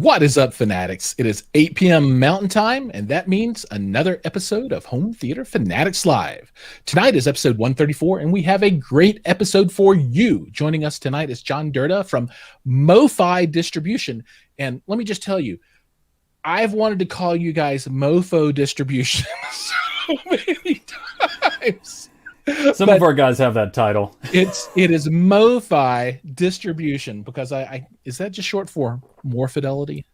What is up, Fanatics? It is 8 p.m. Mountain Time, and that means another episode of Home Theater Fanatics Live. Tonight is episode 134, and we have a great episode for you. Joining us tonight is John Durda from MoFi Distribution. And let me just tell you, I've wanted to call you guys Mofo Distribution so many times. Some of our guys have that title. It is MoFi Distribution because I is that just short for more fidelity?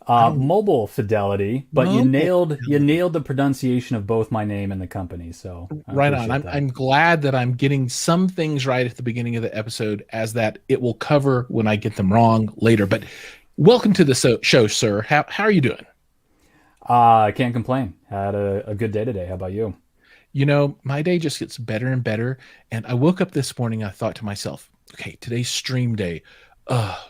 Mobile fidelity, but Mobile you nailed the pronunciation of both my name and the company. So right on. I'm glad that I'm getting some things right at the beginning of the episode, as that it will cover when I get them wrong later. But welcome to the show, sir. How are you doing? I can't complain. Had a good day today. How about you? You know, my day just gets better and better. And I woke up this morning, I thought to myself, okay, today's stream day.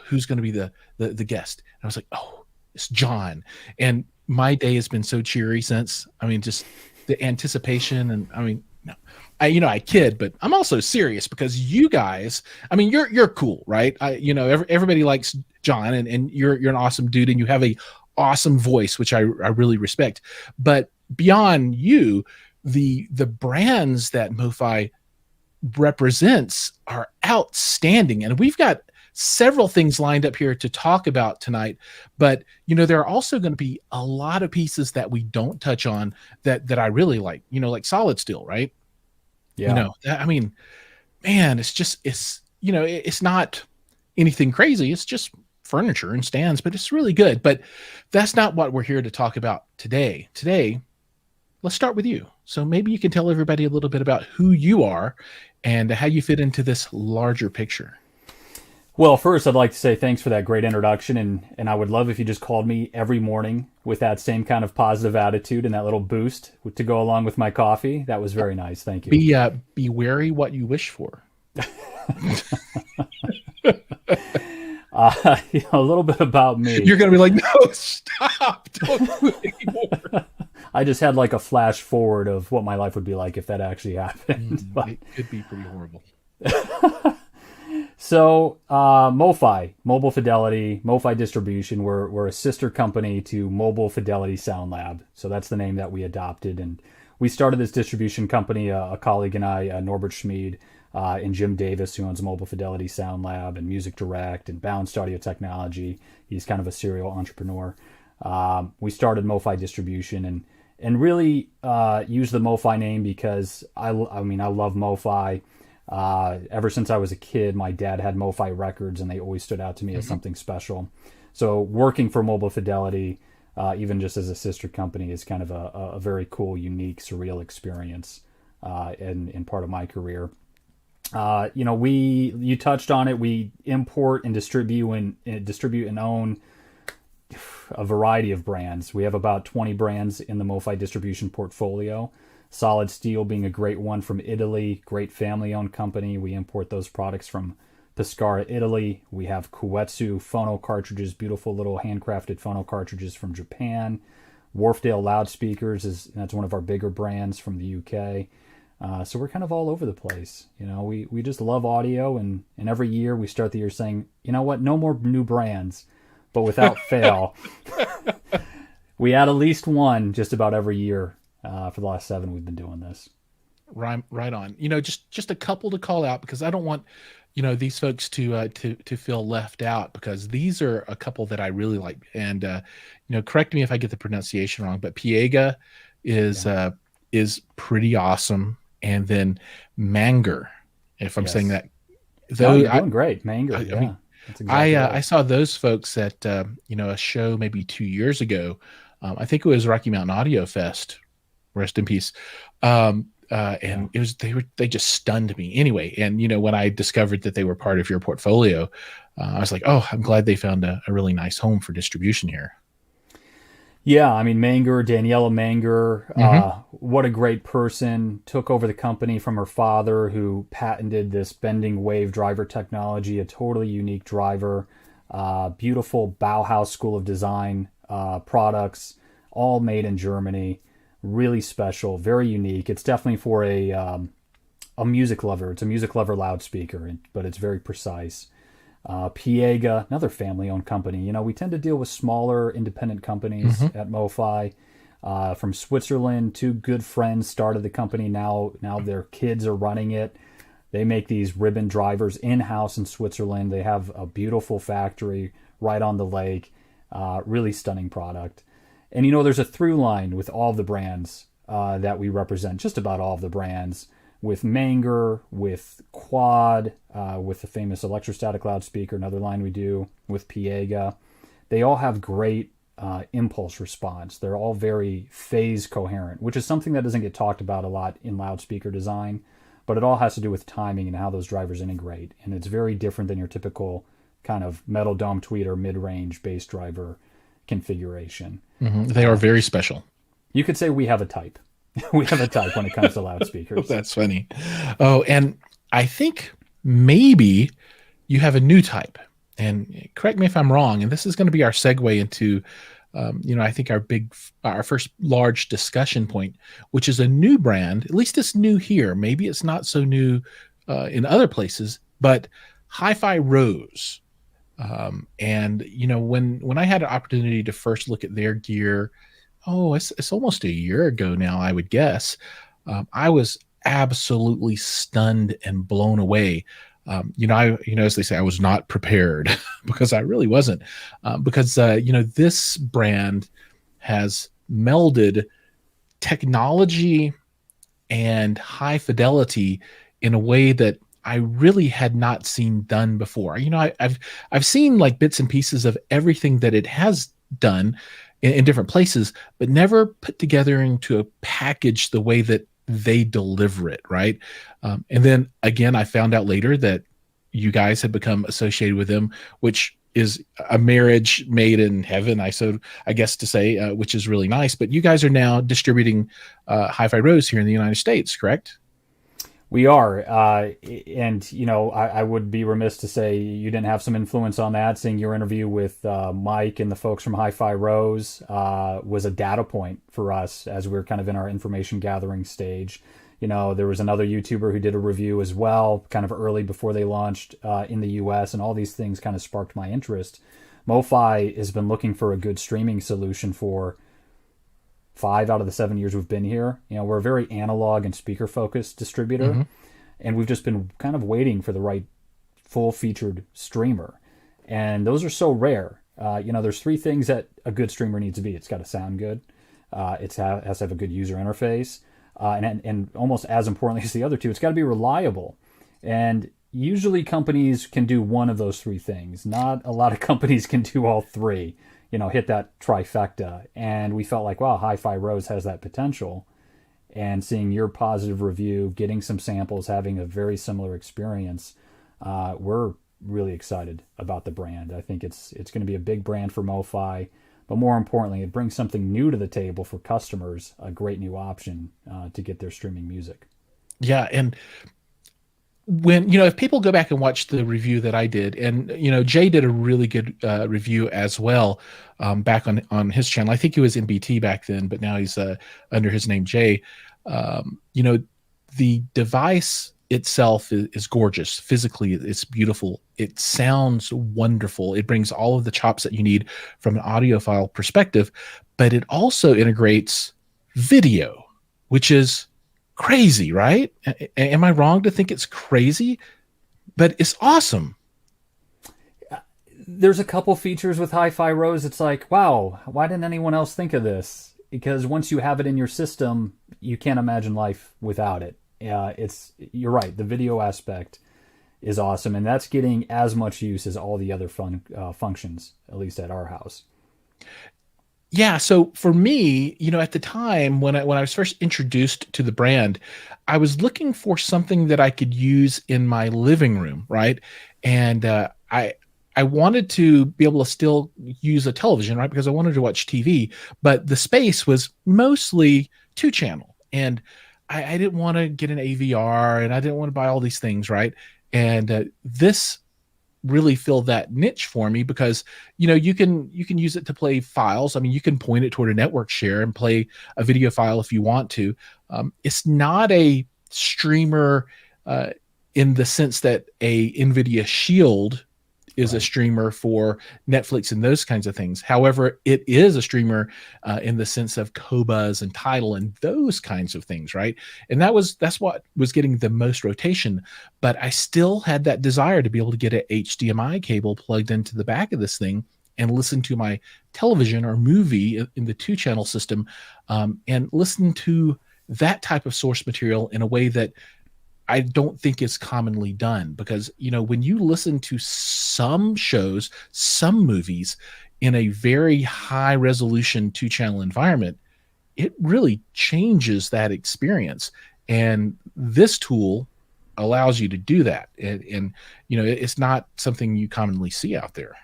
Who's going to be the guest? And I was like, oh, it's John. And my day has been so cheery since. I mean, just the anticipation. And I mean, no, I kid, but I'm also serious because you guys, I mean, you're cool, right? Everybody likes John, and you're an awesome dude, and you have a awesome voice, which I really respect. But beyond you, the brands that MoFi represents are outstanding, and we've got several things lined up here to talk about tonight. But there are also going to be a lot of pieces that we don't touch on that I really like. Like Solid Steel, right? Yeah. I mean, man, it's not anything crazy. It's just furniture and stands, but it's really good. But that's not what we're here to talk about today. Today, let's start with you. So maybe you can tell everybody a little bit about who you are and how you fit into this larger picture. Well, first, I'd like to say thanks for that great introduction, and I would love if you just called me every morning with that same kind of positive attitude and that little boost to go along with my coffee. That was very nice. Thank you. Be wary what you wish for. A little bit about me. You're going to be like, no, stop. Don't do it anymore. I just had like a flash forward of what my life would be like if that actually happened. It could be pretty horrible. So, MoFi, Mobile Fidelity, MoFi Distribution, we're a sister company to Mobile Fidelity Sound Lab. So that's the name that we adopted. And we started this distribution company, a colleague and I, Norbert Schmid, and Jim Davis, who owns Mobile Fidelity Sound Lab and Music Direct and Balanced Audio Technology. He's kind of a serial entrepreneur. We started MoFi Distribution and really used the MoFi name because I love MoFi. Ever since I was a kid, my dad had MoFi records, and they always stood out to me as something special. So working for Mobile Fidelity, even just as a sister company, is kind of a very cool, unique, surreal experience in part of my career. You touched on it. We import and distribute and own a variety of brands. We have about 20 brands in the MoFi distribution portfolio. Solid Steel being a great one from Italy, great family-owned company. We import those products from Pescara, Italy. We have Koetsu phono cartridges, beautiful little handcrafted phono cartridges from Japan. Wharfedale loudspeakers, that's one of our bigger brands from the UK. So we're kind of all over the place. We just love audio, and every year we start the year saying, you know what, no more new brands. But without fail, we add at least one just about every year. For the last 7, we've been doing this. Right on. Just a couple to call out because I don't want, these folks to feel left out, because these are a couple that I really like. And correct me if I get the pronunciation wrong, but Piega is pretty awesome. And then Manger, if I'm saying that. You're doing great, Manger. I mean, that's exactly right. I saw those folks at a show maybe 2 years ago. I think it was Rocky Mountain Audio Fest. Rest in peace. And it was they just stunned me anyway. And when I discovered that they were part of your portfolio, I was like, oh, I'm glad they found a really nice home for distribution here. Yeah, I mean, Daniela Manger, what a great person. Took over the company from her father, who patented this bending wave driver technology, a totally unique driver. Beautiful Bauhaus School of Design products, all made in Germany. Really special, very unique. It's definitely for a music lover. It's a music lover loudspeaker, but it's very precise. Piega, another family-owned company. We tend to deal with smaller independent companies Hmm. at MoFi. From Switzerland, two good friends started the company. Now their kids are running it. They make these ribbon drivers in-house in Switzerland. They have a beautiful factory right on the lake. Really stunning product. And there's a through line with all of the brands that we represent, just about all of the brands, with Manger, with Quad, with the famous electrostatic loudspeaker, another line we do, with Piega. They all have great impulse response. They're all very phase coherent, which is something that doesn't get talked about a lot in loudspeaker design, but it all has to do with timing and how those drivers integrate. And it's very different than your typical kind of metal dome tweeter mid-range bass driver configuration. They are very special. You could say we have a type. We have a type when it comes to loudspeakers. That's funny. Oh, and I think maybe you have a new type. And correct me if I'm wrong. And this is going to be our segue into, I think our first large discussion point, which is a new brand. At least it's new here. Maybe it's not so new in other places, but HiFi Rose. And when I had an opportunity to first look at their gear, it's almost a year ago now, I would guess. I was absolutely stunned and blown away. As they say, I was not prepared because I really wasn't. Because this brand has melded technology and high fidelity in a way that I really had not seen done before. I've seen like bits and pieces of everything that it has done in different places, but never put together into a package the way that they deliver it, right? And then again, I found out later that you guys had become associated with them, which is a marriage made in heaven, I guess to say, which is really nice. But you guys are now distributing HiFi Rose here in the United States, correct? We are, and I would be remiss to say you didn't have some influence on that. Seeing your interview with Mike and the folks from HiFi Rose was a data point for us as we were kind of in our information gathering stage. There was another YouTuber who did a review as well, kind of early before they launched in the U.S., and all these things kind of sparked my interest. MoFi has been looking for a good streaming solution for 5 out of the 7 years we've been here. We're a very analog and speaker focused distributor, Mm-hmm. and we've just been kind of waiting for the right full featured streamer. And those are so rare. There's 3 things that a good streamer needs to be. It's got to sound good. It has to have a good user interface. And almost as importantly as the other 2, it's got to be reliable. And usually companies can do one of those 3 things. Not a lot of companies can do all 3. Hit that trifecta. And we felt like, wow, HiFi Rose has that potential. And seeing your positive review, getting some samples, having a very similar experience, we're really excited about the brand. I think it's going to be a big brand for MoFi, but more importantly, it brings something new to the table for customers, a great new option to get their streaming music. Yeah, and when if people go back and watch the review that I did, and Jay did a really good review as well, back on his channel. I think he was in BT back then, but now he's under his name Jay. The device itself is gorgeous. Physically, it's beautiful. It sounds wonderful. It brings all of the chops that you need from an audiophile perspective, but it also integrates video, which is crazy, right? Am I wrong to think it's crazy? But it's awesome. There's a couple features with HiFi Rose. It's like, wow, why didn't anyone else think of this? Because once you have it in your system, you can't imagine life without it. You're right. The video aspect is awesome, and that's getting as much use as all the other functions, at least at our house. Yeah, so for me, at the time when I was first introduced to the brand, I was looking for something that I could use in my living room, right? And I wanted to be able to still use a television, right? Because I wanted to watch TV, but the space was mostly 2-channel, and I didn't want to get an AVR, and I didn't want to buy all these things, right? And this really fill that niche for me because you can use it to play files. I mean, you can point it toward a network share and play a video file if you want to. It's not a streamer in the sense that a NVIDIA Shield is a Right. streamer for Netflix and those kinds of things. However, it is a streamer in the sense of Qobuz and Tidal and those kinds of things, right? And that's what was getting the most rotation. But I still had that desire to be able to get an HDMI cable plugged into the back of this thing and listen to my television or movie in the 2-channel system, and listen to that type of source material in a way that I don't think is commonly done. Because, when you listen to some shows, some movies in a very high resolution 2-channel environment, it really changes that experience. And this tool allows you to do that. And it's not something you commonly see out there.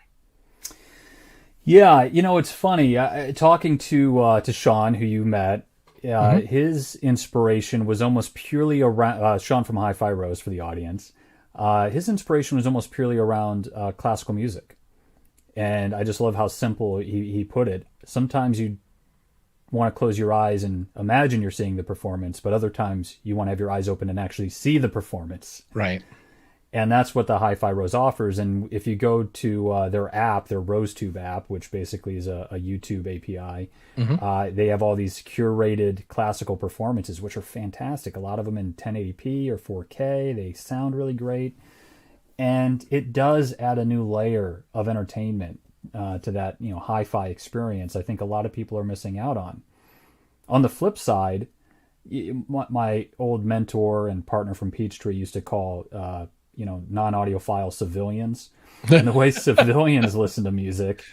Yeah, it's funny. Talking to Sean, who you met, Mm-hmm. his inspiration was almost purely around Sean from HiFi Rose for the audience. His inspiration was almost purely around classical music, and I just love how simple he put it. Sometimes you want to close your eyes and imagine you're seeing the performance, but other times you want to have your eyes open and actually see the performance. Right. And that's what the HiFi Rose offers. And if you go to their app, their RoseTube app, which basically is a YouTube API, Mm-hmm. they have all these curated classical performances, which are fantastic. A lot of them in 1080p or 4K. They sound really great. And it does add a new layer of entertainment to that hi-fi experience. I think a lot of people are missing out on. On the flip side, my old mentor and partner from Peachtree used to call non-audiophile civilians, and the way civilians listen to music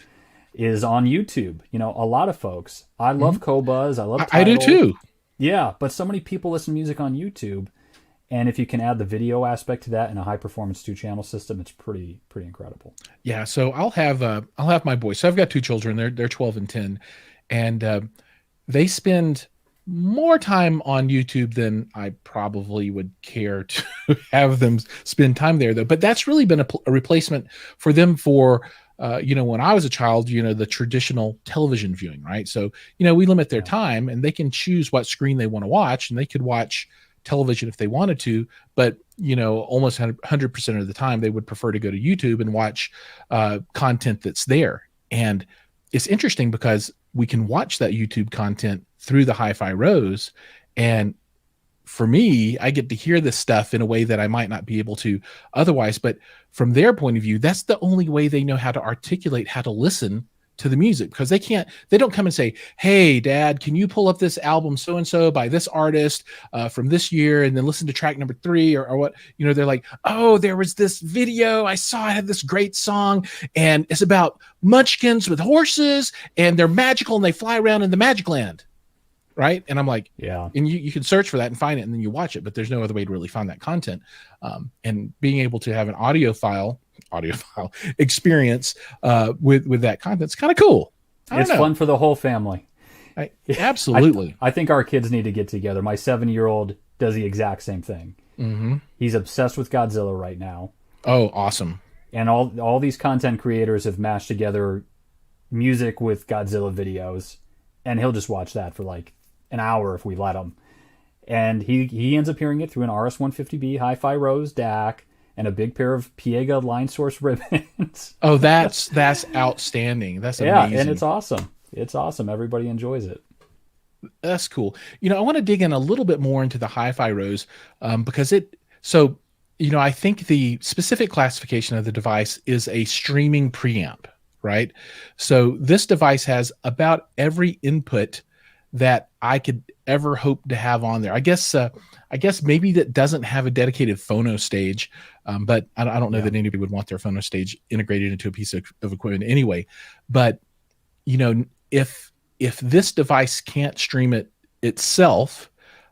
is on YouTube. A lot of folks. I love Qobuz. I love I do Tidal. too. Yeah, but so many people listen to music on YouTube, and if you can add the video aspect to that in a high-performance 2-channel system, it's pretty incredible. Yeah. So I'll have my boys. So I've got 2 children. They're 12 and 10, and they spend more time on YouTube than I probably would care to have them spend time there, though. But that's really been a replacement for them for, when I was a child, the traditional television viewing, right? So, we limit their Yeah. time and they can choose what screen they want to watch, and they could watch television if they wanted to. But, almost 100% of the time, they would prefer to go to YouTube and watch content that's there. And it's interesting because we can watch that YouTube content through the HiFi Rose. And for me, I get to hear this stuff in a way that I might not be able to otherwise. But from their point of view, that's the only way they know how to articulate how to listen to the music, because they don't come and say, "Hey, Dad, can you pull up this album so-and-so by this artist from this year and then listen to track number 3 or what?" They're like, "Oh, there was this video I saw. It had this great song, and it's about munchkins with horses, and they're magical, and they fly around in the magic land." Right. And I'm like, Yeah. and you can search for that and find it, and then you watch it, but there's no other way to really find that content. And being able to have an audiophile experience with that content, it's kind of cool. It's fun for the whole family. Absolutely. I think our kids need to get together. My 7-year-old does the exact same thing. Mm-hmm. He's obsessed with Godzilla right now. Oh, awesome. And all these content creators have mashed together music with Godzilla videos, and he'll just watch that for like an hour if we let him. And he ends up hearing it through an RS-150B HiFi Rose DAC and a big pair of Piega line source ribbons. Oh, that's outstanding. That's amazing. Yeah, and it's awesome. It's awesome. Everybody enjoys it. That's cool. I want to dig in a little bit more into the HiFi Rose, because I think the specific classification of the device is a streaming preamp, right? So this device has about every input that I could ever hope to have on there. I guess maybe that doesn't have a dedicated phono stage, but I don't know that anybody would want their phono stage integrated into a piece of equipment anyway. But if this device can't stream it itself,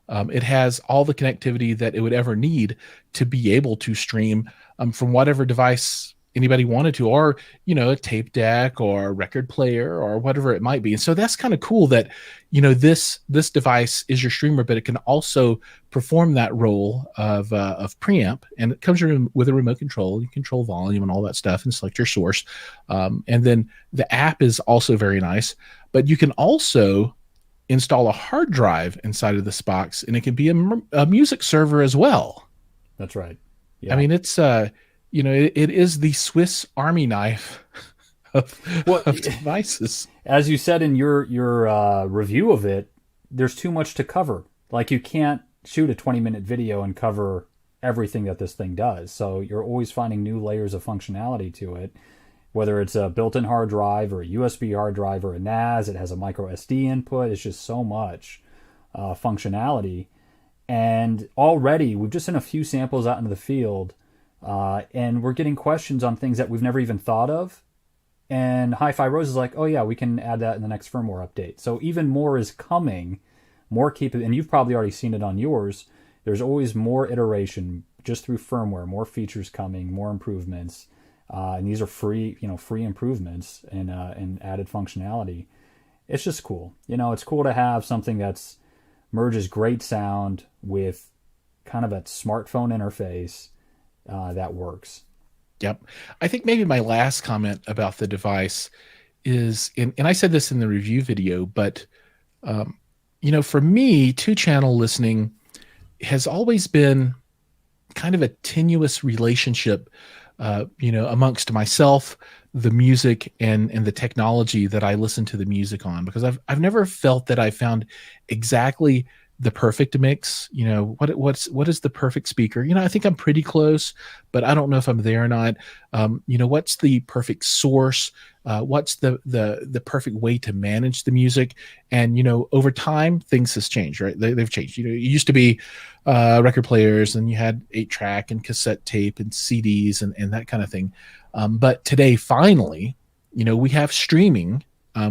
it has all the connectivity that it would ever need to be able to stream from whatever device anybody wanted to, or a tape deck or a record player or whatever it might be. And so that's kind of cool that this device is your streamer, but it can also perform that role of preamp, and it comes with a remote control. You control volume and all that stuff and select your source. And then the app is also very nice, but you can also install a hard drive inside of this box, and it can be a music server as well. That's right. Yeah. I mean, it's it is the Swiss Army knife of, Well, of devices. as you said in your review of it, there's too much to cover. Like you can't shoot a 20-minute video and cover everything that this thing does. So you're always finding new layers of functionality to it, whether it's a built-in hard drive or a USB hard drive or a NAS. It has a micro SD input. It's just so much functionality. And already we've just sent a few samples out into the field, and we're getting questions on things that we've never even thought of. And HiFi Rose is like, oh yeah, we can add that in the next firmware update. So even more is coming, more capable, and you've probably already seen it on yours. There's always more iteration just through firmware, more features coming, more improvements, and these are free, free improvements and added functionality. It's just cool. It's cool to have something that's merges great sound with kind of a smartphone interface that works. Yep. I think maybe my last comment about the device is, and I said this in the review video, but for me, two-channel listening has always been kind of a tenuous relationship, amongst myself, the music, and the technology that I listen to the music on, because I've never felt that I found exactly the perfect mix. What is the perfect speaker? I think I'm pretty close, but I don't know if I'm there or not. What's the perfect source? What's the perfect way to manage the music? And over time, things has changed, right? They've changed. It used to be record players, and you had 8-track and cassette tape and CDs and that kind of thing. But today, finally, we have streaming,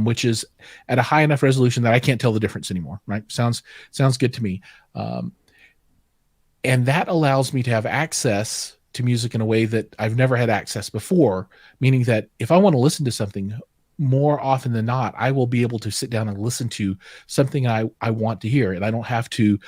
which is at a high enough resolution that I can't tell the difference anymore. Right? Sounds good to me. And that allows me to have access to music in a way that I've never had access before, meaning that if I want to listen to something, more often than not, I will be able to sit down and listen to something I want to hear. And I don't have to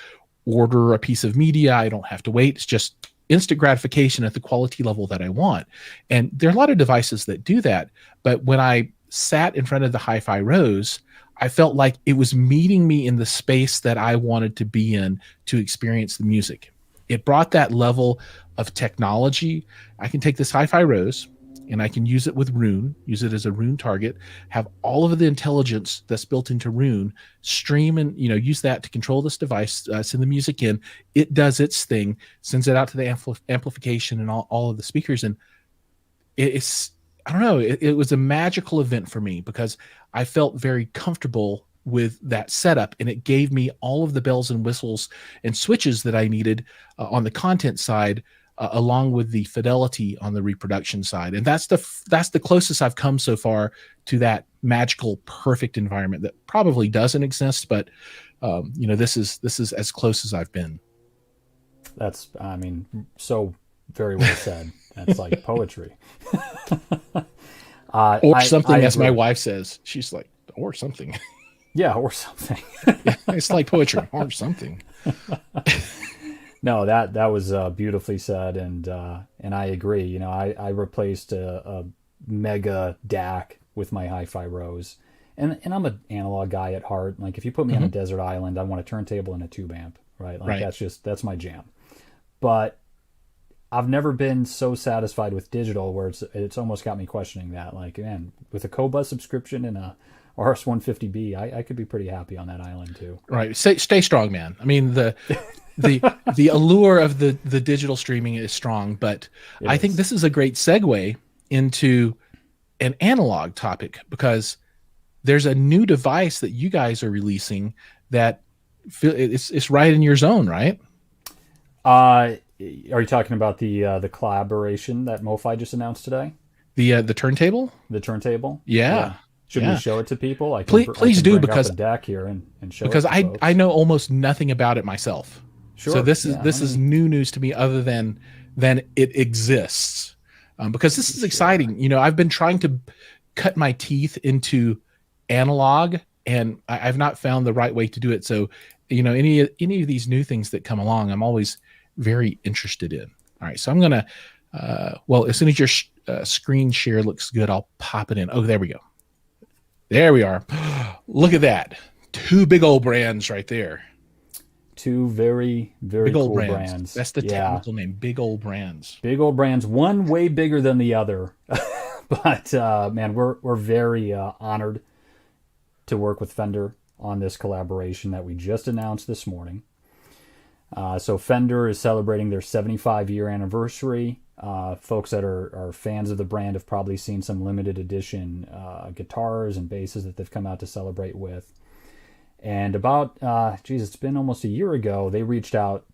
order a piece of media. I don't have to wait. It's just instant gratification at the quality level that I want. And there are a lot of devices that do that. But when I sat in front of the HiFi Rose, I felt like it was meeting me in the space that I wanted to be in to experience the music. It brought that level of technology. I can take this HiFi Rose and I can use it with Rune, use it as a Rune target, have all of the intelligence that's built into Rune, stream and use that to control this device, send the music in. It does its thing, sends it out to the amplification and all of the speakers. And it's, I don't know, it was a magical event for me because I felt very comfortable with that setup, and it gave me all of the bells and whistles and switches that I needed on the content side, along with the fidelity on the reproduction side. And that's the closest I've come so far to that magical, perfect environment that probably doesn't exist, but this is as close as I've been. That's, so very well said. That's like poetry. Or something, I as my agree. wife says. She's like, or something. Yeah, or something. It's like poetry, or something. No, that was beautifully said, and I agree. I replaced a mega DAC with my HiFi Rose, and I'm an analog guy at heart. Like if you put me on a desert island, I want a turntable and a tube amp, right? Like Right. that's my jam. But I've never been so satisfied with digital where it's almost got me questioning that. Like, man, with a Cobus subscription and a RS-150B, I could be pretty happy on that island too. Right. Stay strong, man. I mean, the allure of the digital streaming is strong, but It I think is. this is a great segue into an analog topic, because there's a new device that you guys are releasing that it's right in your zone, right? Are you talking about the collaboration that MoFi just announced today? The turntable. The turntable? Yeah. Yeah. Should we Yeah. show it to people? I Please can do, bring up a because deck here and show it because to I folks. know almost nothing about it myself. So Sure. this is Yeah. this is new news to me, other than it exists, because Let this me is share. exciting. I've been trying to cut my teeth into analog, and I've not found the right way to do it. So any of these new things that come along, I'm always very interested in. All right, so I'm gonna well, as soon as your screen share looks good, I'll pop it in. Oh, there we go. There we are. Look at that. Two big old brands right there. Two very, Big very old cool brands. brands. That's the Yeah. technical name. Big old brands. Big old brands, one way bigger than the other. But man, we're very honored to work with Fender on this collaboration that we just announced this morning. So Fender is celebrating their 75-year anniversary. Folks that are fans of the brand have probably seen some limited edition guitars and basses that they've come out to celebrate with. And about, it's been almost a year ago, they reached out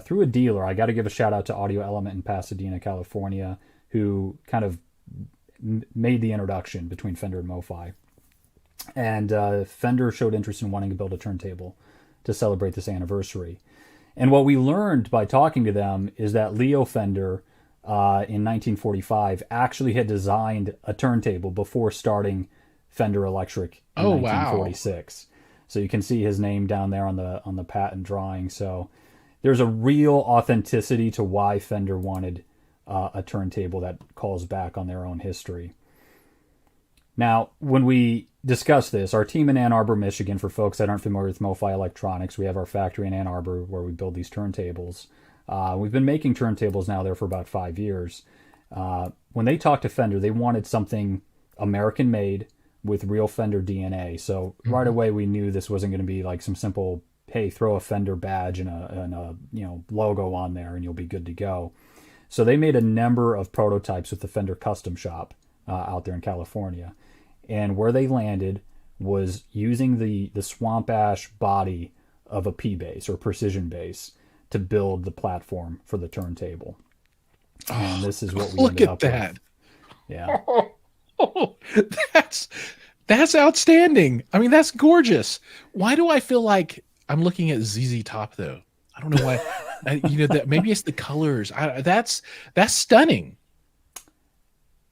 through a dealer. I got to give a shout out to Audio Element in Pasadena, California, who kind of made the introduction between Fender and MoFi. And Fender showed interest in wanting to build a turntable to celebrate this anniversary. And what we learned by talking to them is that Leo Fender in 1945 actually had designed a turntable before starting Fender Electric in 1946. Wow. So you can see his name down there on the patent drawing. So there's a real authenticity to why Fender wanted a turntable that calls back on their own history. Now, when we discuss this, our team in Ann Arbor, Michigan, for folks that aren't familiar with MoFi Electronics, we have our factory in Ann Arbor where we build these turntables. We've been making turntables now there for about 5 years. When they talked to Fender, they wanted something American-made with real Fender DNA. So right away we knew this wasn't going to be like some simple, hey, throw a Fender badge and a logo on there and you'll be good to go. So they made a number of prototypes with the Fender Custom Shop out there in California. And where they landed was using the swamp ash body of a P bass or precision bass to build the platform for the turntable. And this is what we look ended at up that. with. Yeah. Oh, that's outstanding. I mean, that's gorgeous. Why do I feel like I'm looking at ZZ Top though? I don't know why. That maybe it's the colors. That's stunning.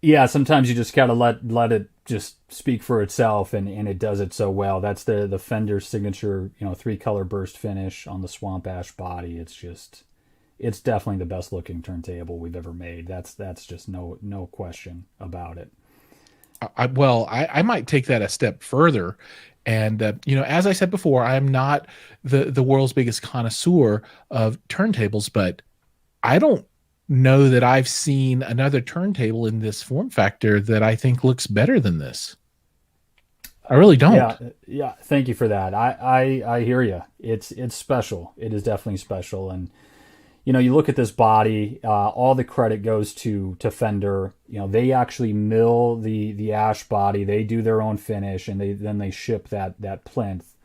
Yeah, sometimes you just gotta let it just speak for itself, and it does it so well. That's the Fender signature, 3-color burst finish on the swamp ash body. It's definitely the best looking turntable we've ever made. That's just no question about it. I might take that a step further. And, as I said before, I'm not the world's biggest connoisseur of turntables, but I don't know that I've seen another turntable in this form factor that I think looks better than this. I really don't. Yeah. Thank you for that. I hear you. It's special. It is definitely special. And you look at this body. All the credit goes to Fender. They actually mill the ash body. They do their own finish, and then they ship that plinth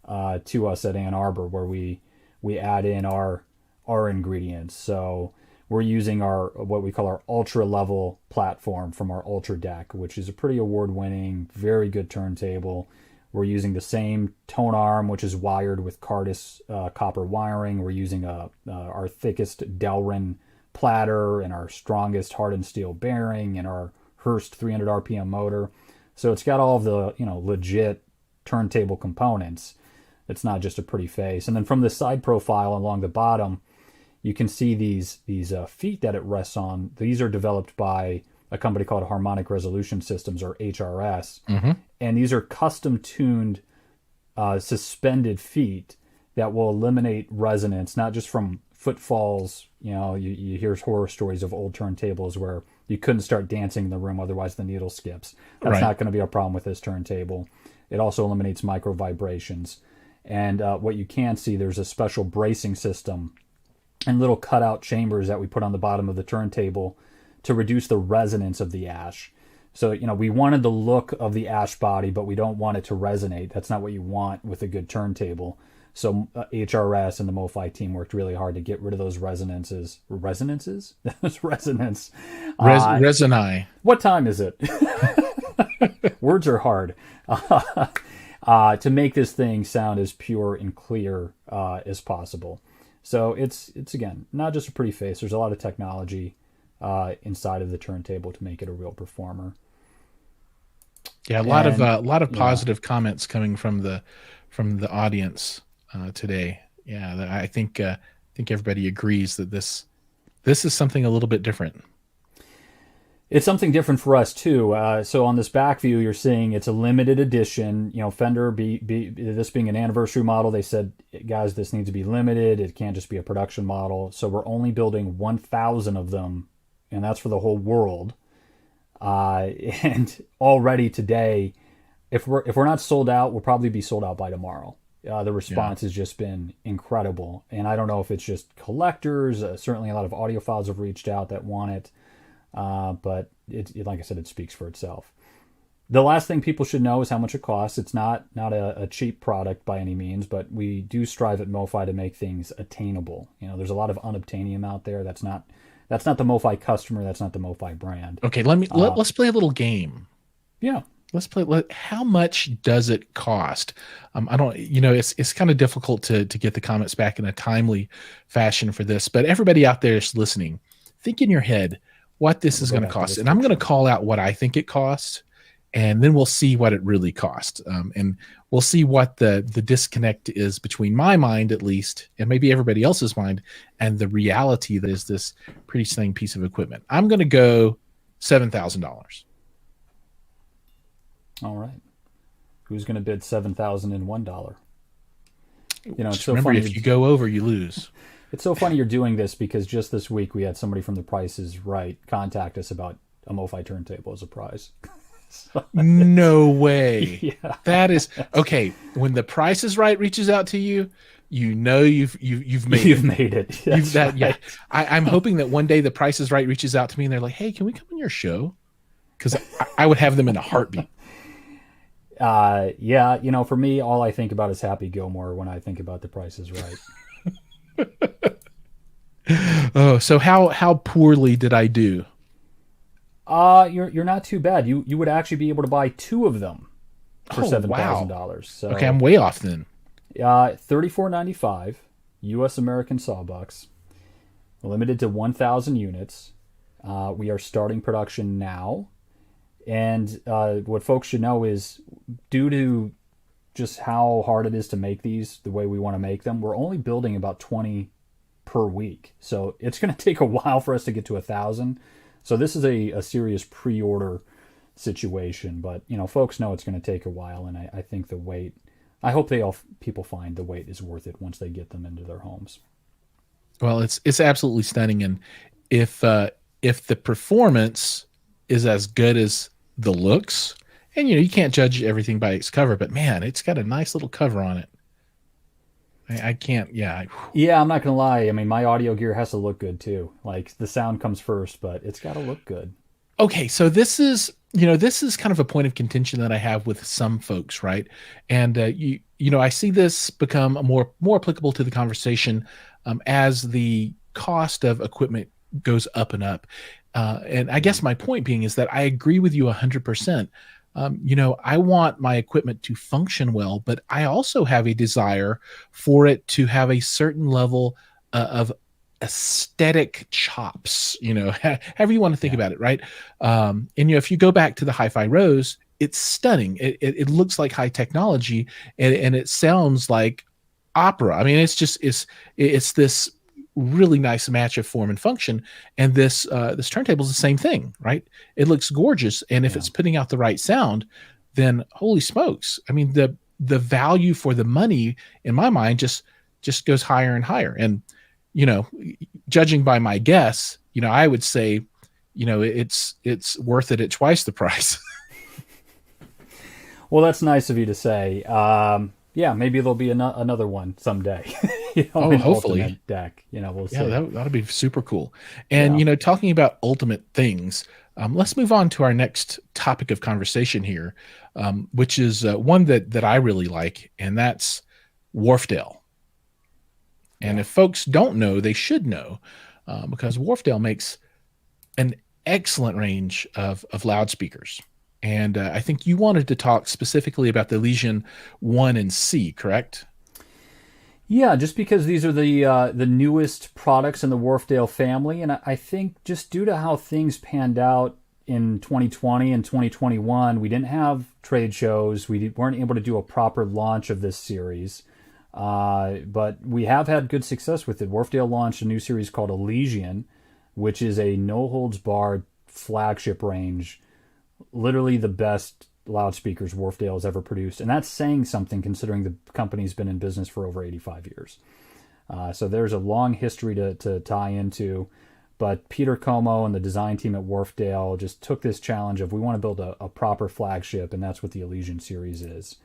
to us at Ann Arbor, where we add in our ingredients. So we're using what we call our ultra level platform from our Ultra Deck, which is a pretty award-winning, very good turntable. We're using the same tone arm, which is wired with Cardis copper wiring. We're using our thickest Delrin platter and our strongest hardened steel bearing and our Hurst 300 RPM motor. So it's got all of the legit turntable components. It's not just a pretty face. And then from the side profile along the bottom, you can see these feet that it rests on. These are developed by a company called Harmonic Resolution Systems, or HRS. Mm-hmm. And these are custom tuned suspended feet that will eliminate resonance, not just from footfalls. You hear horror stories of old turntables where you couldn't start dancing in the room, otherwise the needle skips. That's not going to be a problem with this turntable. It also eliminates micro vibrations. And what you can see, there's a special bracing system and little cutout chambers that we put on the bottom of the turntable to reduce the resonance of the ash. So, we wanted the look of the ash body, but we don't want it to resonate. That's not what you want with a good turntable. So HRS and the MoFi team worked really hard to get rid of those resonances. Resonances? Resonance. Resonai. What time is it? Words are hard. To make this thing sound as pure and clear as possible. So it's again, not just a pretty face. There's a lot of technology inside of the turntable to make it a real performer. Yeah, a lot of positive comments coming from the audience today. Yeah, I think everybody agrees that this is something a little bit different. It's something different for us too. So on this back view, you're seeing it's a limited edition. Fender, this being an anniversary model, they said, guys, this needs to be limited. It can't just be a production model. So we're only building 1,000 of them, and that's for the whole world. And already today, if we're not sold out, we'll probably be sold out by tomorrow. The Yeah. response has just been incredible, and I don't know if it's just collectors. Certainly, a lot of audiophiles have reached out that want it. But like I said, it speaks for itself. The last thing people should know is how much it costs. It's not a cheap product by any means, but we do strive at MoFi to make things attainable. There's a lot of unobtainium out there. That's not the MoFi customer. That's not the MoFi brand. Okay, let's play a little game. Yeah. Let's play. How much does it cost? I don't. It's kind of difficult to get the comments back in a timely fashion for this. But everybody out there is listening. Think in your head what this is going to cost, and I'm going to call out what I think it costs, and then we'll see what it really costs, and we'll see what the disconnect is between my mind, at least, and maybe everybody else's mind, and the reality that is this pretty stunning piece of equipment. I'm going to go $7,000. All right. Who's going to bid $7,001? It's so Remember, funny. if you go over, you lose. It's so funny you're doing this because just this week we had somebody from The Price is Right contact us about a MoFi turntable as a prize. No way. Yeah. That is okay. When The Price is Right reaches out to you, you've made You've it. made it. That's right. Yeah. I'm hoping that one day The Price is Right reaches out to me and they're like, "Hey, can we come on your show?" Because I would have them in a heartbeat. Yeah. For me, all I think about is Happy Gilmore when I think about The Price is Right. Oh, so how poorly did I do? You're not too bad. You would actually be able to buy two of them for Oh, wow. $7,000. So Okay, I'm way off then. $34.95 U.S. American sawbucks, limited to 1,000 units. We are starting production now, and what folks should know is, due to just how hard it is to make these the way we want to make them, we're only building about 20 per week. So it's going to take a while for us to get to 1,000. So this is a serious pre-order situation, but folks know it's going to take a while, and I think the wait. I hope people find the wait is worth it once they get them into their homes. Well, it's absolutely stunning, and if the performance is as good as the looks, and you can't judge everything by its cover, but man, it's got a nice little cover on it. I can't. Yeah. Yeah, I'm not gonna lie. I mean, my audio gear has to look good too. Like the sound comes first, but it's got to look good. Okay, so this is kind of a point of contention that I have with some folks, right? And I see this become more applicable to the conversation as the cost of equipment goes up and up. And I guess my point being is that I agree with you 100%. I want my equipment to function well, but I also have a desire for it to have a certain level of aesthetic chops, however you want to think about it, right? And if you go back to the HiFi Rose, it's stunning. It looks like high technology, and it sounds like opera. I mean, it's this really nice match of form and function. And this turntable is the same thing, right? It looks gorgeous, and if Yeah. it's putting out the right sound, then holy smokes! I mean, the value for the money in my mind just goes higher and higher. And judging by my guess, I would say, it's worth it at twice the price. Well, that's nice of you to say. Yeah, maybe there'll be another one someday. Oh, an hopefully. ultimate deck. We'll Yeah, see. that'll be super cool. And Yeah. talking about ultimate things, let's move on to our next topic of conversation here, which is one that I really like, and that's Wharfedale. And Yeah. if folks don't know, they should know, because Wharfedale makes an excellent range of loudspeakers. And I think you wanted to talk specifically about the Legion 1 and C, correct? Yeah, just because these are the newest products in the Wharfedale family, and I think just due to how things panned out in 2020 and 2021, we didn't have trade shows. We weren't able to do a proper launch of this series, but we have had good success with it. Wharfedale launched a new series called Elysian, which is a no holds barred flagship range, literally the best loudspeakers Wharfedale has ever produced. And that's saying something considering the company's been in business for over 85 years. So there's a long history to tie into. But Peter Como and the design team at Wharfedale just took this challenge of we want to build a proper flagship, and that's what the Elysian series is.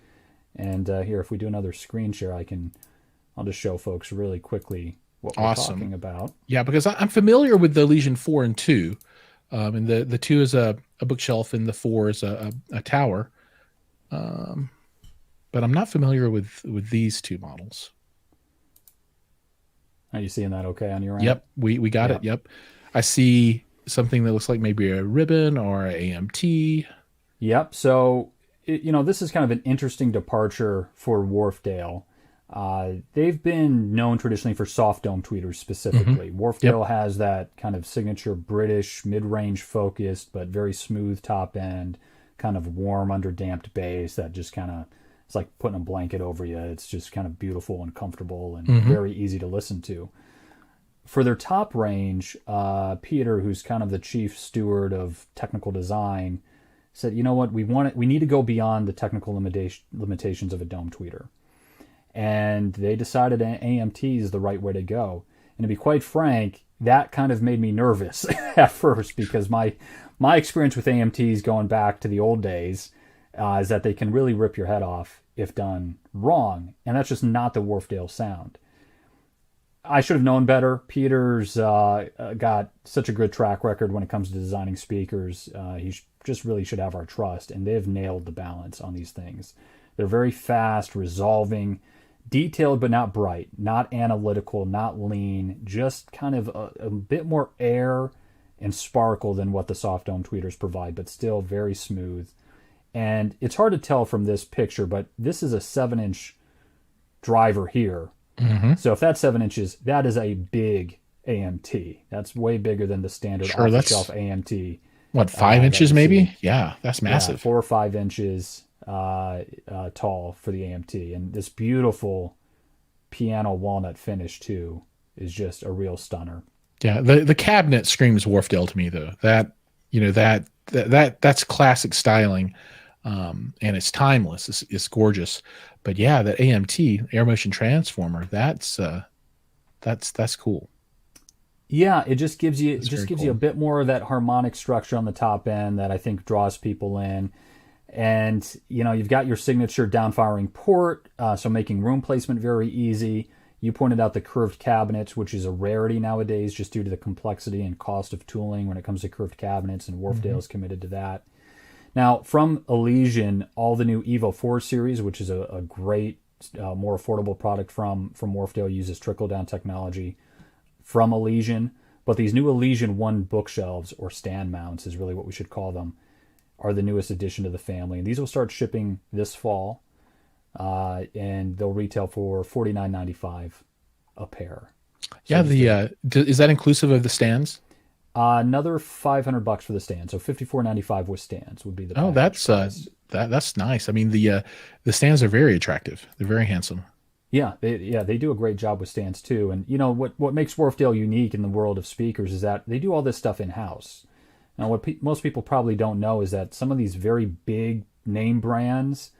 And here, if we do another screen share, I'll just show folks really quickly what we're talking about. Yeah, because I'm familiar with the Elysian 4 and 2. And the 2 is a bookshelf, and the 4 is a tower. But I'm not familiar with these two models. Are you seeing that okay on your end? Yep, we got it. Yep. I see something that looks like maybe a ribbon or a AMT. Yep. So, this is kind of an interesting departure for Wharfedale. They've been known traditionally for soft dome tweeters specifically. Wharfedale has that kind of signature British mid-range focused, but very smooth top end, kind of warm under damped bass that just kind of, it's like putting a blanket over you. It's just kind of beautiful and comfortable and very easy to listen to. For their top range, Peter, who's kind of the chief steward of technical design, said, you know what, we need to go beyond the technical limitations of a dome tweeter. And they decided AMT is the right way to go. And to be quite frank, that kind of made me nervous at first, because my experience with AMTs going back to the old days is that they can really rip your head off if done wrong. And that's just not the Wharfedale sound. I should have known better. Peter's got such a good track record when it comes to designing speakers. He just really should have our trust. And they've nailed the balance on these things. They're very fast, resolving, detailed but not bright, not analytical, not lean, just kind of a bit more air and sparkle than what the soft dome tweeters provide, but still very smooth. And it's hard to tell from this picture, but this is a 7-inch driver here. So if that's 7 inches, that is a big AMT. That's way bigger than the standard off-the-shelf AMT. What, 5 inches maybe? Yeah, that's massive. 4 or 5 inches tall for the AMT. And this beautiful piano walnut finish too is just a real stunner. Yeah, the cabinet screams Wharfedale to me though. That's classic styling, and it's timeless. It's gorgeous. But yeah, that AMT, air motion transformer, that's cool. Yeah, it just gives you you a bit more of that harmonic structure on the top end that I think draws people in. And you've got your signature downfiring port, so making room placement very easy. You pointed out the curved cabinets, which is a rarity nowadays just due to the complexity and cost of tooling when it comes to curved cabinets, and Wharfedale is committed to that. Now, from Elysian, all the new Evo 4 series, which is a great, more affordable product from Wharfedale, uses trickle-down technology from Elysian. But these new Elysian 1 bookshelves, or stand mounts is really what we should call them, are the newest addition to the family. And these will start shipping this fall, and they'll retail for $49.95 a pair. So yeah, is that inclusive of the stands? Another $500 for the stand, so $54.95 with stands would be the. Oh, that's nice. I mean, the stands are very attractive. They're very handsome. Yeah, they do a great job with stands too. And what makes Wharfedale unique in the world of speakers is that they do all this stuff in house. Now, what most people probably don't know is that some of these very big name brands,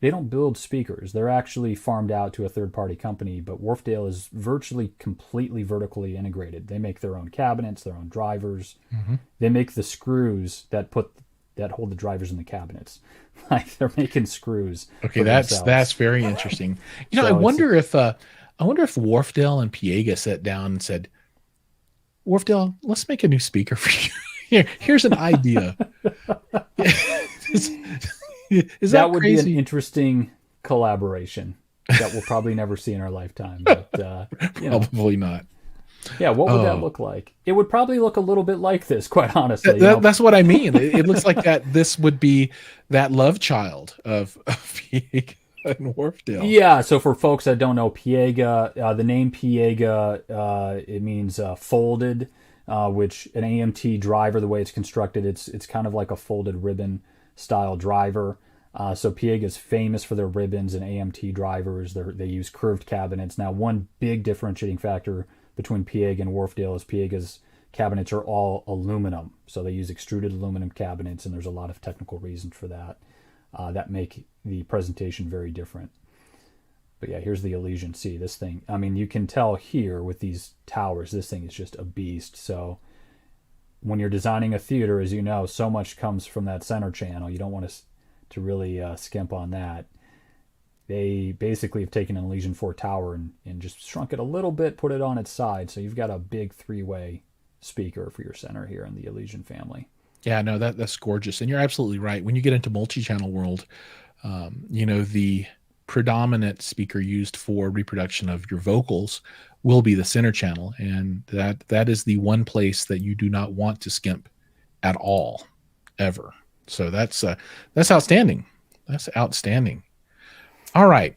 they don't build speakers. They're actually farmed out to a third-party company, but Wharfedale is virtually completely vertically integrated. They make their own cabinets, their own drivers. They make the screws that hold the drivers in the cabinets. Like, they're making screws. Okay, that's very interesting. I wonder if Wharfedale and Piega sat down and said, "Wharfedale, let's make a new speaker for you. Here's an idea." Is that would crazy? Be an interesting collaboration that we'll probably never see in our lifetime. But, probably not. Yeah, what would that look like? It would probably look a little bit like this, quite honestly. That's what I mean. It looks like that. This would be that love child of Piega and Wharfedale. Yeah. So for folks that don't know Piega, the name Piega, it means folded, which an AMT driver, the way it's constructed, it's kind of like a folded ribbon style driver. So Piega is famous for their ribbons and AMT drivers. They use curved cabinets. Now, one big differentiating factor between Piega and Wharfedale is Piega's cabinets are all aluminum. So they use extruded aluminum cabinets, and there's a lot of technical reasons for that that make the presentation very different. But yeah, here's the Elysian. See this thing. I mean, you can tell here with these towers, this thing is just a beast. So when you're designing a theater, as you know, so much comes from that center channel. You don't want to really skimp on that. They basically have taken an Elysian 4 tower and just shrunk it a little bit, put it on its side. So you've got a big 3-way speaker for your center here in the Elysian family. Yeah, no, that's gorgeous. And you're absolutely right. When you get into multi-channel world, the predominant speaker used for reproduction of your vocals will be the center channel. And that is the one place that you do not want to skimp at all, ever. So that's outstanding. That's outstanding. All right.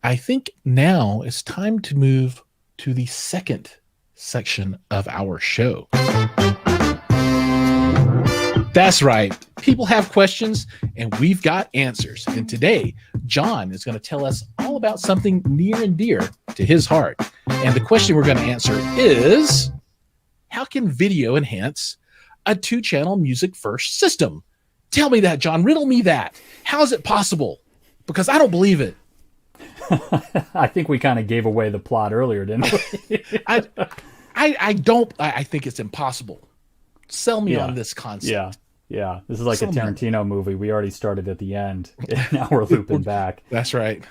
I think now it's time to move to the second section of our show. That's right. People have questions and we've got answers. And today, John is going to tell us all about something near and dear to his heart. And the question we're going to answer is, how can video enhance a 2-channel music first system? Tell me that, John. Riddle me that. How is it possible? Because I don't believe it. I think we kind of gave away the plot earlier, didn't we? I think it's impossible. Sell me on this concept. Yeah. This is like a Tarantino movie. We already started at the end, and now we're looping back. That's right.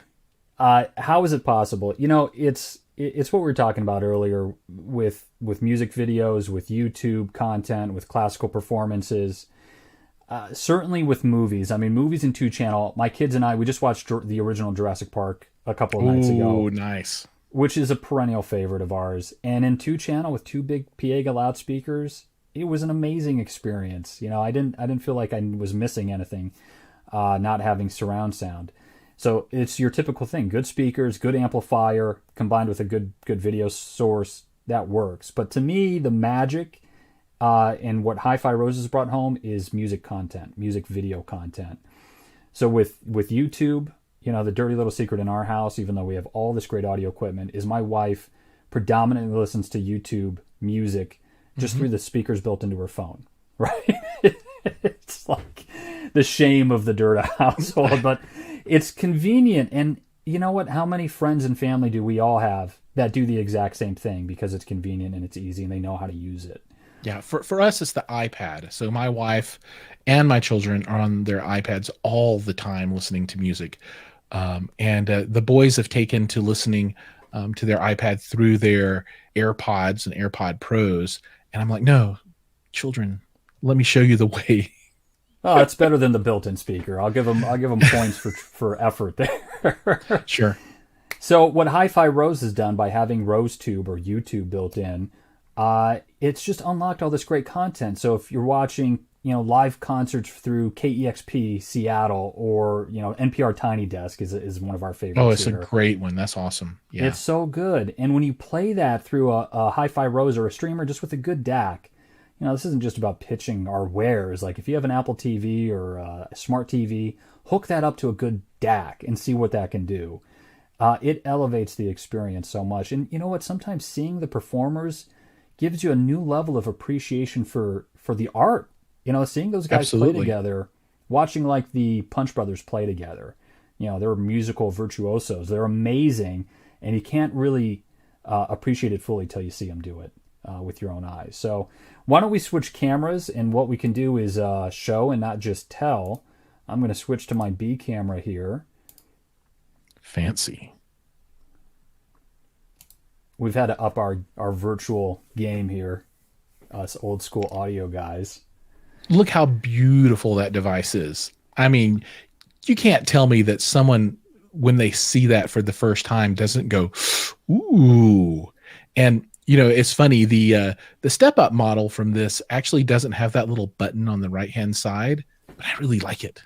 How is it possible? It's what we were talking about earlier with music videos, with YouTube content, with classical performances. Certainly with movies. I mean, movies in 2-channel. My kids and I, we just watched the original Jurassic Park a couple of nights ago. Oh, nice. Which is a perennial favorite of ours. And in 2-channel with 2 big Piega loudspeakers, it was an amazing experience. I didn't feel like I was missing anything, not having surround sound. So it's your typical thing: good speakers, good amplifier, combined with a good video source that works. But to me, the magic and what HiFi Roses brought home is music content, music video content. So with YouTube, the dirty little secret in our house, even though we have all this great audio equipment, is my wife predominantly listens to YouTube music just through the speakers built into her phone, right? It's like the shame of the Dirta household, but it's convenient. And you know what? How many friends and family do we all have that do the exact same thing because it's convenient and it's easy and they know how to use it? Yeah, for us, it's the iPad. So my wife and my children are on their iPads all the time listening to music. And the boys have taken to listening to their iPad through their AirPods and AirPod Pros. And I'm like, no, children, let me show you the way. Oh, it's better than the built-in speaker. I'll give them points for effort there. Sure. So what HiFi Rose has done by having RoseTube or YouTube built in, it's just unlocked all this great content. So if you're watching, live concerts through KEXP Seattle or, NPR Tiny Desk is one of our favorites. Oh, it's here. A great one. That's awesome. Yeah. It's so good. And when you play that through a HiFi Rose or a streamer just with a good DAC, this isn't just about pitching our wares. Like if you have an Apple TV or a smart TV, hook that up to a good DAC and see what that can do. It elevates the experience so much. And you know what? Sometimes seeing the performers gives you a new level of appreciation for the art. Seeing those guys play together, watching like the Punch Brothers play together. They're musical virtuosos. They're amazing, and you can't really appreciate it fully till you see them do it with your own eyes. So why don't we switch cameras, and what we can do is show and not just tell. I'm going to switch to my B camera here. Fancy. We've had to up our virtual game here, us old school audio guys. Look how beautiful that device is. I mean, you can't tell me that someone, when they see that for the first time, doesn't go, ooh. And, it's funny, the step-up model from this actually doesn't have that little button on the right-hand side, but I really like it.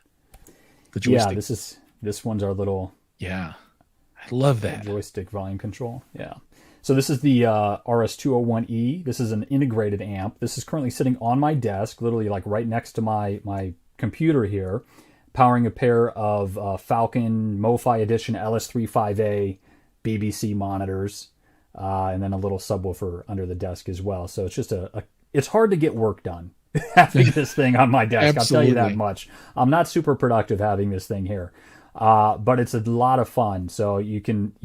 The joystick. Yeah, this one's our little... Yeah, I love that. Joystick volume control, yeah. So this is the RS201E. This is an integrated amp. This is currently sitting on my desk, literally like right next to my computer here, powering a pair of Falcon MoFi Edition LS35A BBC monitors. and then a little subwoofer under the desk as well. So it's just it's hard to get work done having this thing on my desk. I'll tell you that Absolutely. much. I'm not super productive having this thing here. But it's a lot of fun. So you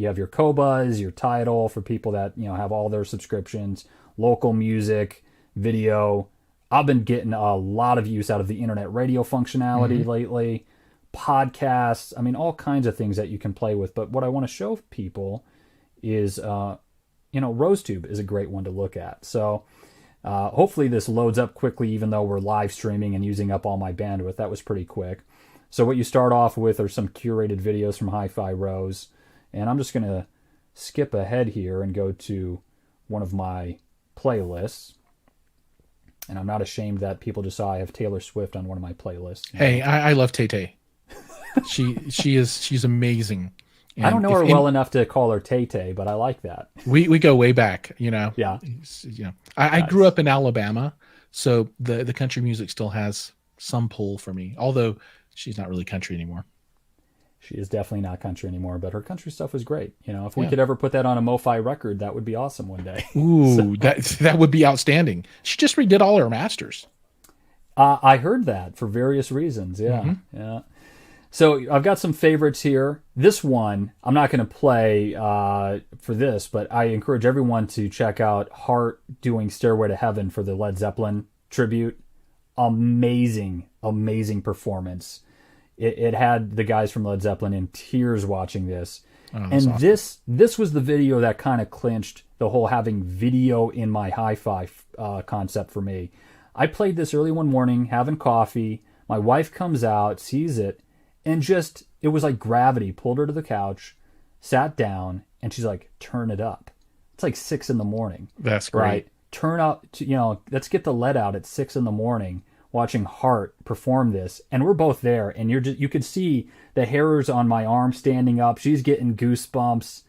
have your Qobuz, your Tidal for people that, have all their subscriptions, local music, video. I've been getting a lot of use out of the internet radio functionality Hmm. lately, podcasts. I mean, all kinds of things that you can play with. But what I want to show people is, RoseTube is a great one to look at. So hopefully this loads up quickly, even though we're live streaming and using up all my bandwidth. That was pretty quick. So what you start off with are some curated videos from HiFi Rose. And I'm just going to skip ahead here and go to one of my playlists. And I'm not ashamed that people just saw I have Taylor Swift on one of my playlists. Hey, I love Tay Tay. She's amazing. I don't And know her well enough to call her Tay Tay, but I like that. we go way back, Yeah, I grew nice. up in Alabama, so the country music still has some pull for me, although she's not really country anymore. She is definitely not country anymore, but her country stuff was great. If we Yeah. could ever put that on a MoFi record, that would be awesome one day. So, Ooh, that would be outstanding. She just redid all her masters. I heard that for various reasons. Yeah, Hmm. yeah. So I've got some favorites here. This one I'm not going to play for this, but I encourage everyone to check out Hart doing "Stairway to Heaven" for the Led Zeppelin tribute. Amazing, amazing performance. It had the guys from Led Zeppelin in tears watching this. Oh, that's And awesome. this was the video that kind of clinched the whole having video in my hi-fi concept for me. I played this early one morning, having coffee. My wife comes out, sees it, and just it was like gravity pulled her to the couch, sat down, and she's like, "Turn it up." It's like 6 in the morning, That's right? great. Turn up, let's get the lead out at 6 in the morning. Watching Hart perform this, and we're both there, and you could see the hairs on my arm standing up. She's getting goosebumps,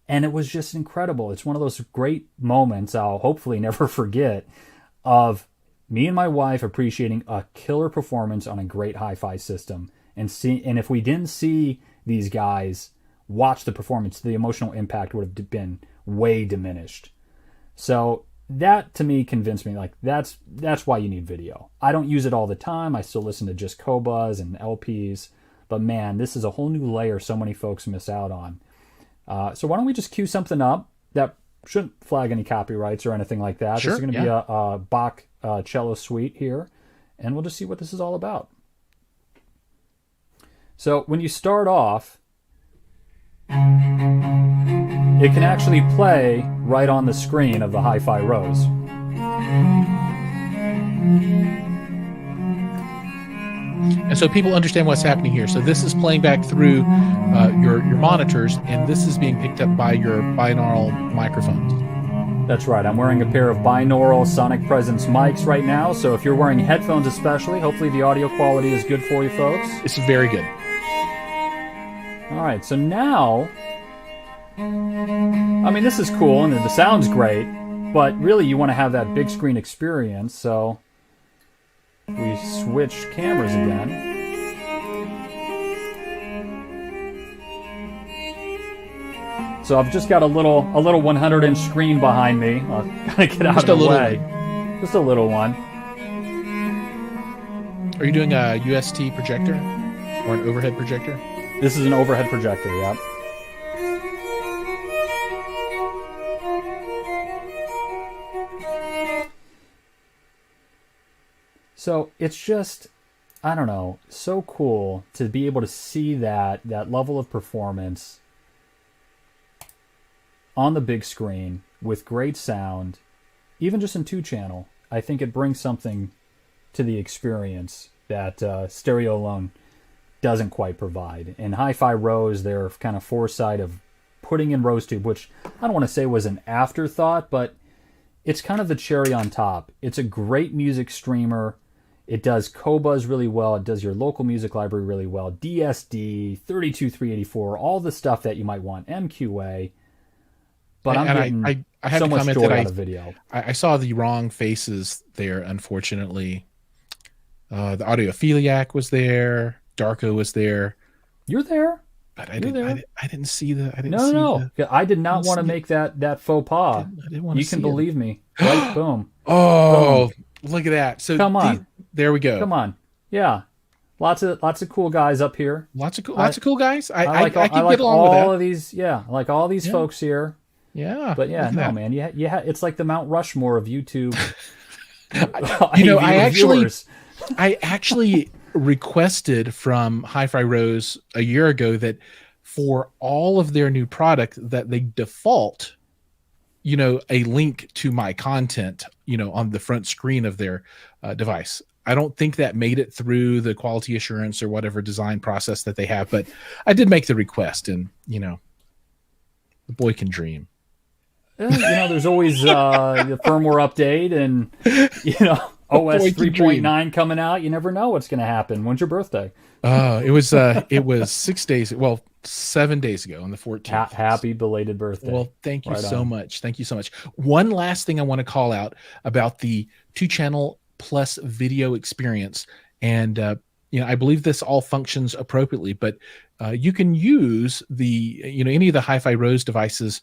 and it was just incredible. It's one of those great moments I'll hopefully never forget of me and my wife appreciating a killer performance on a great hi-fi system, and if we didn't see these guys watch the performance, the emotional impact would have been way diminished. So that to me convinced me like that's why you need video. I don't use it all the time. I still listen to just Qobuz and LPs, but man, this is a whole new layer so many folks miss out on. So why don't we just cue something up that shouldn't flag any copyrights or anything like that. This is Sure. going to be Yeah. a Bach cello suite here, and we'll just see what this is all about. So when you start off, it can actually play right on the screen of the HiFi Rose. And so people understand what's happening here. So this is playing back through your monitors, and this is being picked up by your binaural microphones. That's right. I'm wearing a pair of binaural Sonic Presence mics right now, so if you're wearing headphones especially, hopefully the audio quality is good for you folks. It's very good. All right, so now, I mean, this is cool and the sound's great, but really you want to have that big screen experience, so we switch cameras again. So I've just got a little 100-inch screen behind me. I'll gotta get out Just of a the little way. Just a little one. Are you doing a UST projector or an overhead projector? This is an overhead projector, yep. So it's just, I don't know, so cool to be able to see that level of performance on the big screen with great sound, even just in 2-channel. I think it brings something to the experience that stereo alone doesn't quite provide. And HiFi Rose, their kind of foresight of putting in RoseTube, which I don't want to say was an afterthought, but it's kind of the cherry on top. It's a great music streamer. It does Qobuz really well. It does your local music library really well. DSD, 32384, all the stuff that you might want. MQA. But I'm getting I have so to much comment joy that out of video. I saw the wrong faces there, unfortunately. The Audiophiliac was there. Darko was there. You're there? but You're there. I didn't see the No. I did I not didn't want to see it. make that faux pas. I didn't want to You can see it. believe me. Right? Boom. Boom. Oh, look at that. So Come on. there we go. Come on. Yeah. Lots of cool guys up here. Lots of cool guys. I I can get like along with all that. of these. Yeah, I like all these Yeah. folks here. Yeah. But yeah, Look at no, that. man. Yeah. It's like the Mount Rushmore of YouTube. You know, AV reviewers. I actually requested from HiFi Rose a year ago that for all of their new product that they default, you know, a link to my content, you know, on the front screen of their device. I don't think that made it through the quality assurance or whatever design process that they have, but I did make the request, and you know, the boy can dream. You know, there's always the firmware update and you know OS Boy can dream. 3.9 coming out. You never know what's going to happen. When's your birthday? It was 6 days, well, 7 days ago on the 14th. Happy belated birthday. Well, thank you Right so on. much. Thank you so much. One last thing I want to call out about the 2-channel plus video experience. And, you know, I believe this all functions appropriately, but you can use any of the HiFi Rose devices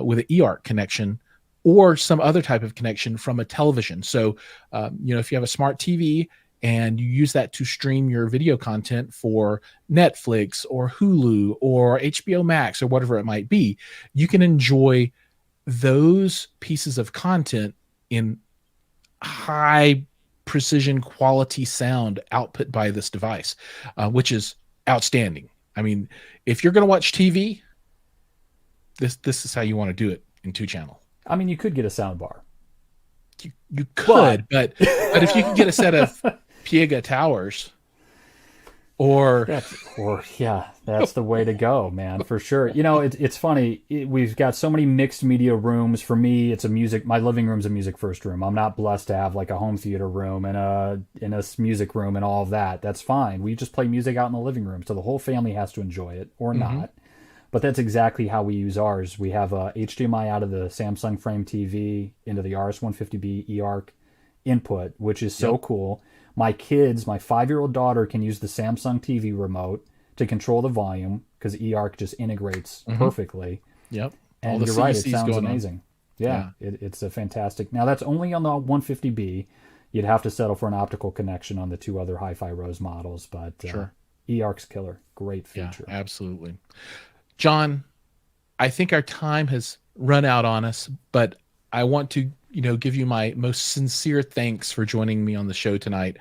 with an eARC connection or some other type of connection from a television. So, you know, if you have a smart TV and you use that to stream your video content for Netflix or Hulu or HBO Max or whatever it might be, you can enjoy those pieces of content in high precision quality sound output by this device, which is outstanding. I mean, if you're going to watch TV, this is how you want to do it in 2-channel. I mean, you could get a sound bar. You could, but if you could get a set of Piega towers, that's the way to go, man, for sure. You know, it's funny. We've got so many mixed media rooms. For me, my living room's a music first room. I'm not blessed to have like a home theater room and a music room and all of that. That's fine. We just play music out in the living room, so the whole family has to enjoy it or not. But that's exactly how we use ours. We have a HDMI out of the Samsung Frame TV into the RS-150B eARC input, which is so cool. My 5-year-old daughter can use the Samsung TV remote to control the volume because eARC just integrates perfectly. Yep. And you're right, it sounds amazing. Yeah. It's a fantastic. Now that's only on the 150B. You'd have to settle for an optical connection on the 2 other HiFi Rose models, but sure. eARC's killer. Great feature. Yeah, absolutely. John, I think our time has run out on us, but I want to, you know, give you my most sincere thanks for joining me on the show tonight.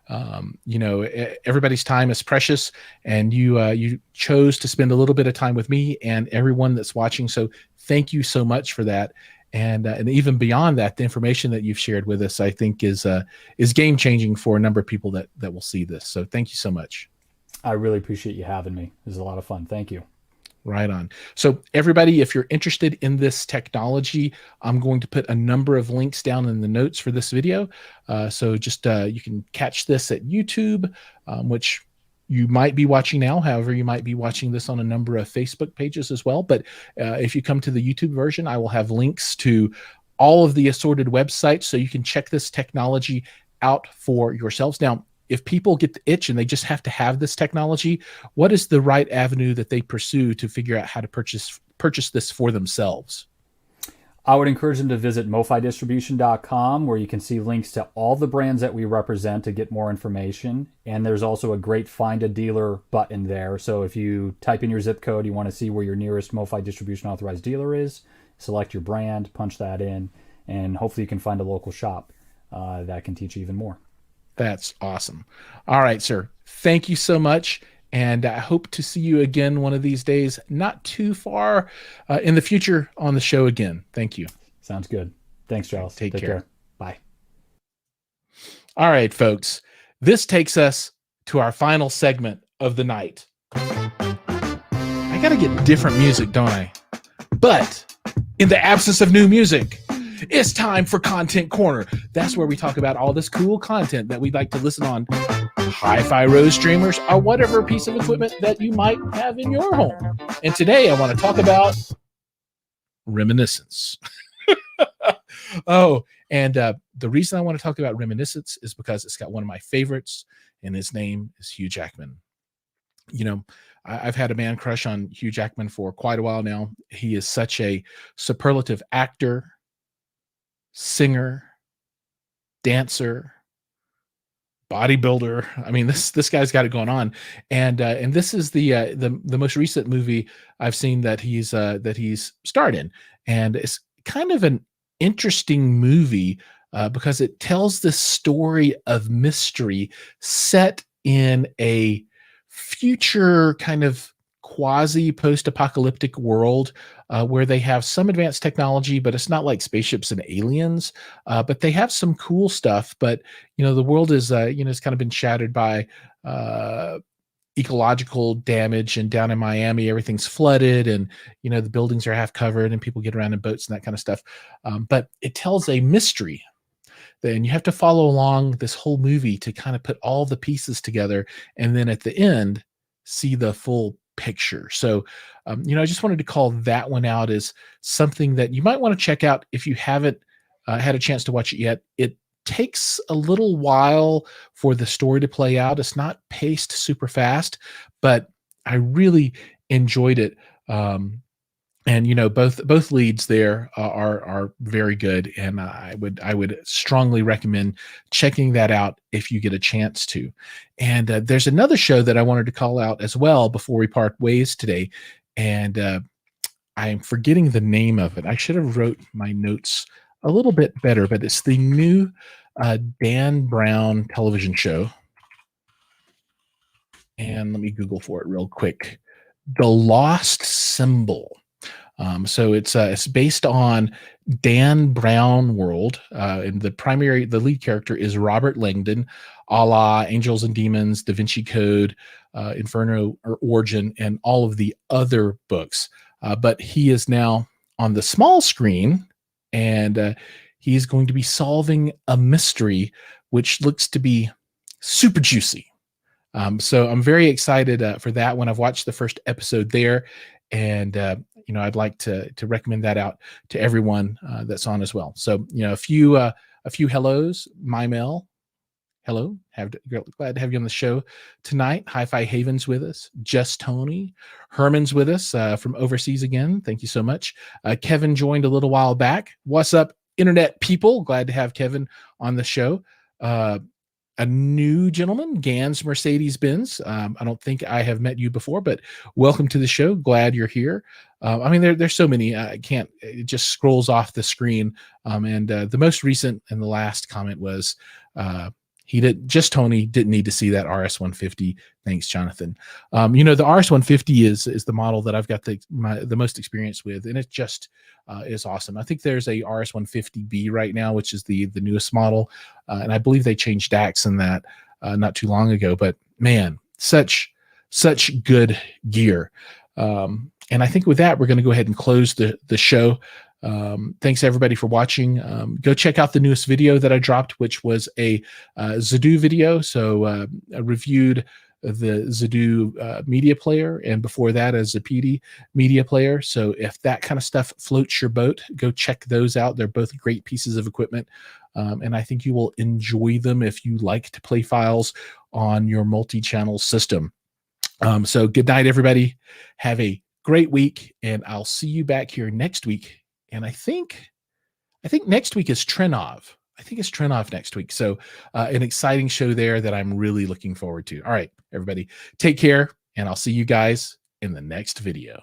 You know, everybody's time is precious, and you chose to spend a little bit of time with me and everyone that's watching. So thank you so much for that. And even beyond that, the information that you've shared with us, I think is game changing for a number of people that will see this. So thank you so much. I really appreciate you having me. It was a lot of fun. Thank you. Right on. So everybody, if you're interested in this technology, I'm going to put a number of links down in the notes for this video. So just you can catch this at YouTube, which you might be watching now. However, you might be watching this on a number of Facebook pages as well. But if you come to the YouTube version, I will have links to all of the assorted websites so you can check this technology out for yourselves. Now, if people get the itch and they just have to have this technology, what is the right avenue that they pursue to figure out how to purchase this for themselves? I would encourage them to visit MoFiDistribution.com, where you can see links to all the brands that we represent to get more information. And there's also a great Find a Dealer button there. So if you type in your zip code, you want to see where your nearest MoFi Distribution authorized dealer is, select your brand, punch that in, and hopefully you can find a local shop that can teach you even more. That's awesome. All right, sir. Thank you so much. And I hope to see you again one of these days, not too far in the future on the show again. Thank you. Sounds good. Thanks, Charles. Take care. Bye. All right, folks. This takes us to our final segment of the night. I got to get different music, don't I? But in the absence of new music, it's time for Content Corner. That's where we talk about all this cool content that we'd like to listen on HiFi Rose streamers or whatever piece of equipment that you might have in your home. And today I want to talk about reminiscence. The reason I want to talk about reminiscence is because it's got one of my favorites, and his name is Hugh Jackman. You know, I've had a man crush on Hugh Jackman for quite a while now. He is such a superlative actor, singer, dancer, bodybuilder. I mean, this guy's got it going on, and this is the most recent movie I've seen that he's starred in, and it's kind of an interesting movie because it tells this story of mystery set in a future kind of quasi post-apocalyptic world where they have some advanced technology, but it's not like spaceships and aliens. But they have some cool stuff. But the world is it's kind of been shattered by uh, ecological damage, and down in Miami everything's flooded, and the buildings are half covered and people get around in boats and that kind of stuff. But it tells a mystery, then you have to follow along this whole movie to kind of put all the pieces together, and then at the end see the full picture. So I just wanted to call that one out as something that you might want to check out if you haven't had a chance to watch it yet. It takes a little while for the story to play out. It's not paced super fast, but I really enjoyed it. And both leads there are very good, and I would strongly recommend checking that out if you get a chance to. And there's another show that I wanted to call out as well before we part ways today, and I'm forgetting the name of it. I should have wrote my notes a little bit better, but it's the new Dan Brown television show. And let me Google for it real quick. The Lost Symbol. So it's based on Dan Brown world, and the lead character is Robert Langdon, a la Angels and Demons, Da Vinci Code, Inferno or Origin, and all of the other books. But he is now on the small screen, and he's going to be solving a mystery, which looks to be super juicy. So I'm very excited for that one. I've watched the first episode there, and I'd like to recommend that out to everyone that's on as well. So a few hellos. Mel, hello. Glad to have you on the show tonight. HiFi Haven's with us. Just Tony. Herman's with us from overseas again. Thank you so much. Kevin joined a little while back. What's up, internet people? Glad to have Kevin on the show. A new gentleman, Gans Mercedes-Benz. I don't think I have met you before, but welcome to the show. Glad you're here. There's so many. I can't. It just scrolls off the screen. And the most recent and the last comment was Tony didn't need to see that RS-150. Thanks, Jonathan. The RS-150 is the model that I've got the most experience with, and it just is awesome. I think there's a RS-150B right now, which is the newest model, and I believe they changed DAX in that not too long ago. But man, such good gear. And I think with that, we're going to go ahead and close the show. Thanks everybody for watching. Go check out the newest video that I dropped, which was a Zadoo video. So I reviewed the Zadoo media player, and before that a Zapedi media player. So if that kind of stuff floats your boat, go check those out. They're both great pieces of equipment, and I think you will enjoy them if you like to play files on your multi-channel system. So good night, everybody. Have a great week, and I'll see you back here next week. And I think next week is Trenov. I think it's Trenov next week. So an exciting show there that I'm really looking forward to. All right, everybody, take care, and I'll see you guys in the next video.